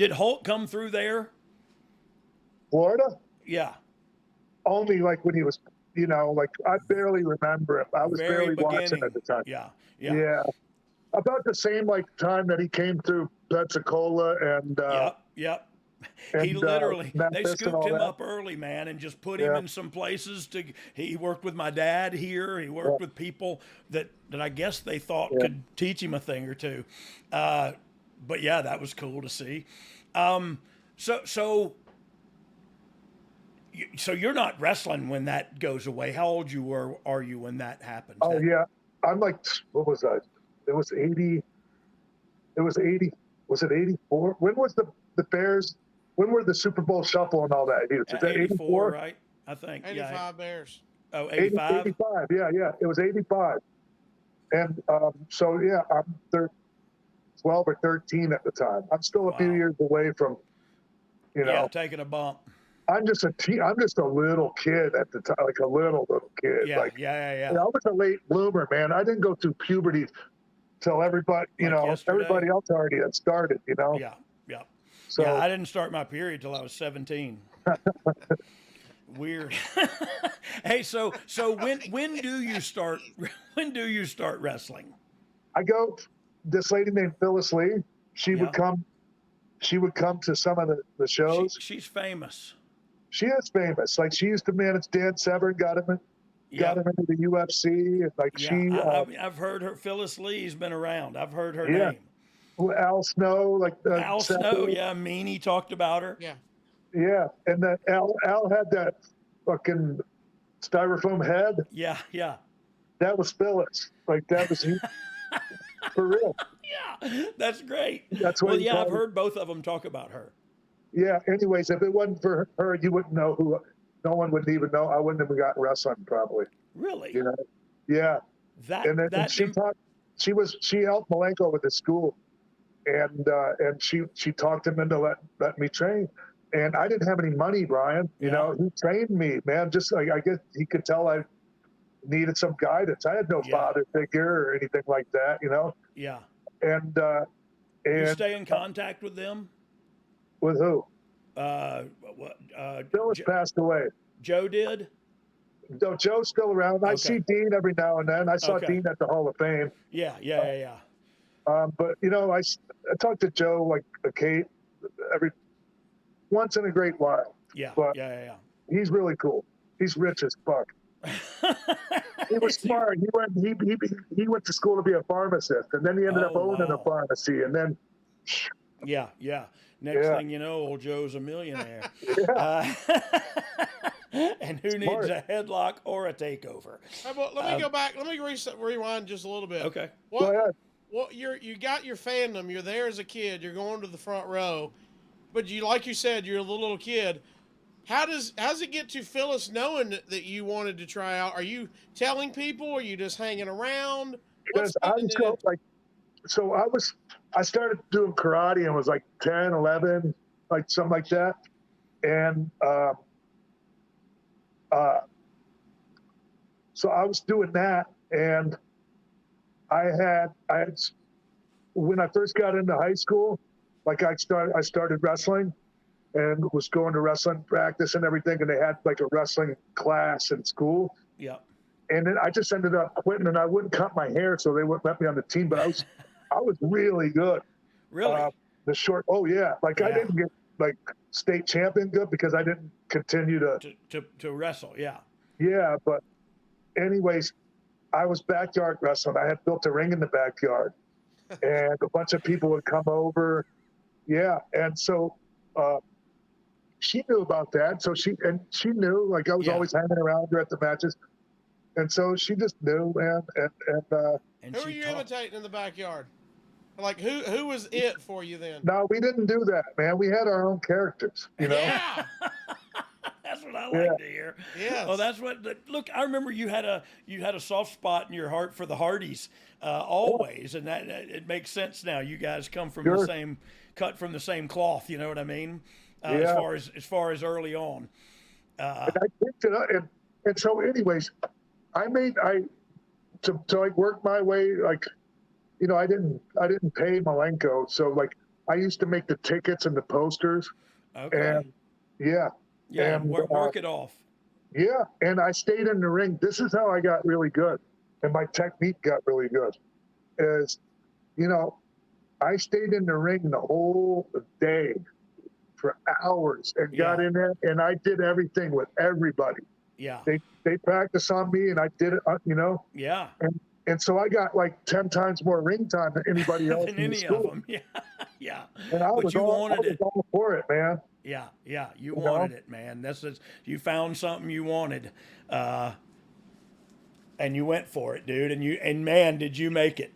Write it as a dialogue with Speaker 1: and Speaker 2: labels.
Speaker 1: Did Hulk come through there?
Speaker 2: Florida,
Speaker 1: Yeah,
Speaker 2: only like when he was, like I barely remember him. I was
Speaker 1: very
Speaker 2: barely watching at
Speaker 1: beginning.
Speaker 2: the time.
Speaker 1: Yeah, yeah,
Speaker 2: Yeah, about the same like time that he came through Pensacola
Speaker 1: yep, yep. He
Speaker 2: and
Speaker 1: literally, they
Speaker 2: Memphis and
Speaker 1: scooped
Speaker 2: all
Speaker 1: him
Speaker 2: that.
Speaker 1: up early, man, and just put him
Speaker 2: Yeah,
Speaker 1: in some places to. He worked with my dad here. He
Speaker 2: yeah,
Speaker 1: worked with people that I guess they thought
Speaker 2: yeah.
Speaker 1: could teach him a thing or two. Uh, but yeah, that was cool to see. So so you're not wrestling when that goes away. How old you were are you when that happens?
Speaker 2: Oh
Speaker 1: That
Speaker 2: yeah, I'm like, what was I? It was 80. It was 80. Was it 84? When was the Bears? When were the Super Bowl shuffle and all that? Was that
Speaker 1: 84,
Speaker 2: 84?
Speaker 1: right? I think. Yeah.
Speaker 3: 85 Bears.
Speaker 1: Oh,
Speaker 2: 80,
Speaker 1: 85.
Speaker 2: 85. Yeah, yeah. It was 85. And so, yeah, I'm 12 or 13 at the time. I'm still a few
Speaker 1: Wow.
Speaker 2: years away from, you
Speaker 1: Yeah,
Speaker 2: know,
Speaker 1: taking a bump.
Speaker 2: I'm just a little kid at the time, like a little kid.
Speaker 1: Yeah,
Speaker 2: Like,
Speaker 1: yeah, yeah, yeah.
Speaker 2: I was a late bloomer, man. I didn't go through puberty till everybody,
Speaker 1: Like yesterday.
Speaker 2: everybody else already had started.
Speaker 1: Yeah, yeah, yeah.
Speaker 2: So
Speaker 1: I didn't start my period till I was 17. Weird. Hey, so when do you start when do you start wrestling?
Speaker 2: I go, this lady named Phyllis Lee, she would
Speaker 1: Yeah,
Speaker 2: come, she would come to some of the shows.
Speaker 1: she's famous.
Speaker 2: She is famous. Like she used to manage Dan Severn, got
Speaker 1: Yep.
Speaker 2: him into the UFC, and like
Speaker 1: Yeah, I've heard her. Phyllis Lee's been around. I've heard her
Speaker 2: yeah,
Speaker 1: name.
Speaker 2: Al Snow, like
Speaker 1: Al Snow. Yeah, Meanie talked about her.
Speaker 3: Yeah.
Speaker 2: yeah, and then Al had that fucking styrofoam head.
Speaker 1: Yeah, yeah,
Speaker 2: That was Phyllis. Like that was he, for real.
Speaker 1: yeah. That's great.
Speaker 2: That's what
Speaker 1: Well,
Speaker 2: he
Speaker 1: yeah, I've
Speaker 2: called it.
Speaker 1: heard both of them talk about her.
Speaker 2: Yeah. Anyways, if it wasn't for her, you wouldn't know who. No one would even know. I wouldn't have got wrestling probably.
Speaker 1: Really?
Speaker 2: You know. Yeah.
Speaker 1: That
Speaker 2: And
Speaker 1: that
Speaker 2: she taught. She helped Malenko with the school, and she talked him into let me train. And I didn't have any money, Brian.
Speaker 1: Yeah,
Speaker 2: He trained me, man. Just like I guess he could tell I needed some guidance. I had no
Speaker 1: yeah,
Speaker 2: father figure or anything like that.
Speaker 1: yeah.
Speaker 2: And
Speaker 1: You
Speaker 2: and
Speaker 1: stay in contact with them?
Speaker 2: with who?
Speaker 1: Uh, what?
Speaker 2: Phyllis passed away.
Speaker 1: Joe did.
Speaker 2: No, Joe's still around. I see
Speaker 1: Okay.
Speaker 2: Dean every now and then. I saw
Speaker 1: Okay.
Speaker 2: Dean at the Hall of Fame.
Speaker 1: Yeah, yeah, yeah, yeah.
Speaker 2: But I talk to Joe like Kate every once in a great while.
Speaker 1: Yeah,
Speaker 2: But
Speaker 1: yeah, yeah,
Speaker 2: he's really cool. He's rich as fuck.
Speaker 1: yeah.
Speaker 2: He was smart. He went to school to be a pharmacist, and then he ended up
Speaker 1: Oh,
Speaker 2: owning a
Speaker 1: wow.
Speaker 2: pharmacy, and then
Speaker 1: Yeah, yeah. Next
Speaker 2: yeah,
Speaker 1: thing you know, old Joe's a millionaire.
Speaker 2: yeah,
Speaker 1: Uh, and who needs
Speaker 2: smart.
Speaker 1: a headlock or a takeover?
Speaker 3: Hey, well, let me go back. Let me rewind just a little bit.
Speaker 1: Okay.
Speaker 2: Go
Speaker 3: What?
Speaker 2: ahead.
Speaker 3: What? You got your fandom. You're there as a kid. You're going to the front row, but like you said, you're a little kid. How's it get to Phyllis knowing that you wanted to try out? Are you telling people? Are you just hanging around? What's
Speaker 2: Because I was going like, so I started doing karate and was like 10, 11, like something like that, and so I was doing that, and I had when I first got into high school, like I started wrestling and was going to wrestling practice and everything, and they had like a wrestling class in school,
Speaker 1: Yeah.
Speaker 2: and then I just ended up quitting, and I wouldn't cut my hair, so they wouldn't let me on the team, but I was really good.
Speaker 1: Really?
Speaker 2: Oh yeah, like I
Speaker 1: Yeah.
Speaker 2: didn't get like state champion good because I didn't continue
Speaker 1: To wrestle. Yeah.
Speaker 2: yeah, but anyways, I was backyard wrestling. I had built a ring in the backyard, and a bunch of people would come over. Yeah, and so she knew about that. So she knew, like I was
Speaker 1: Yeah.
Speaker 2: always hanging around her at the matches, and so she just knew, man. And
Speaker 1: And
Speaker 3: Who are
Speaker 1: she
Speaker 3: you
Speaker 1: talked.
Speaker 3: imitating in the backyard? Like who was it for you then?
Speaker 2: no, we didn't do that, man. We had our own characters,
Speaker 3: Yeah.
Speaker 1: That's what I
Speaker 2: Yeah.
Speaker 1: like to hear.
Speaker 3: Yes.
Speaker 1: Oh, that's what. Look, I remember you had a soft spot in your heart for the Hardys always, and that it makes sense now. You guys come from the
Speaker 2: Sure.
Speaker 1: same cut from the same cloth. You know what I mean?
Speaker 2: Yeah.
Speaker 1: As far as early on.
Speaker 2: And I picked it up, and so anyways, to like work my way, like I didn't pay Malenko, so like I used to make the tickets and the posters,
Speaker 1: Okay.
Speaker 2: and yeah,
Speaker 1: Yeah.
Speaker 2: and
Speaker 1: Work it off.
Speaker 2: yeah, and I stayed in the ring. This is how I got really good, and my technique got really good. Is, you know, I stayed in the ring the whole day for hours and got
Speaker 1: Yeah.
Speaker 2: in there, and I did everything with everybody.
Speaker 1: Yeah.
Speaker 2: They practiced on me, and I did it,
Speaker 1: Yeah.
Speaker 2: and so I got like 10 times more ring time than anybody else
Speaker 1: Than
Speaker 2: in the
Speaker 1: any of
Speaker 2: school.
Speaker 1: them. Yeah. Yeah.
Speaker 2: And
Speaker 1: But you
Speaker 2: I
Speaker 1: wanted
Speaker 2: was
Speaker 1: it.
Speaker 2: all for it, man.
Speaker 1: Yeah. Yeah. You
Speaker 2: You know,
Speaker 1: wanted it, man. You found something you wanted. Uh, and you went for it, dude. And man, did you make it.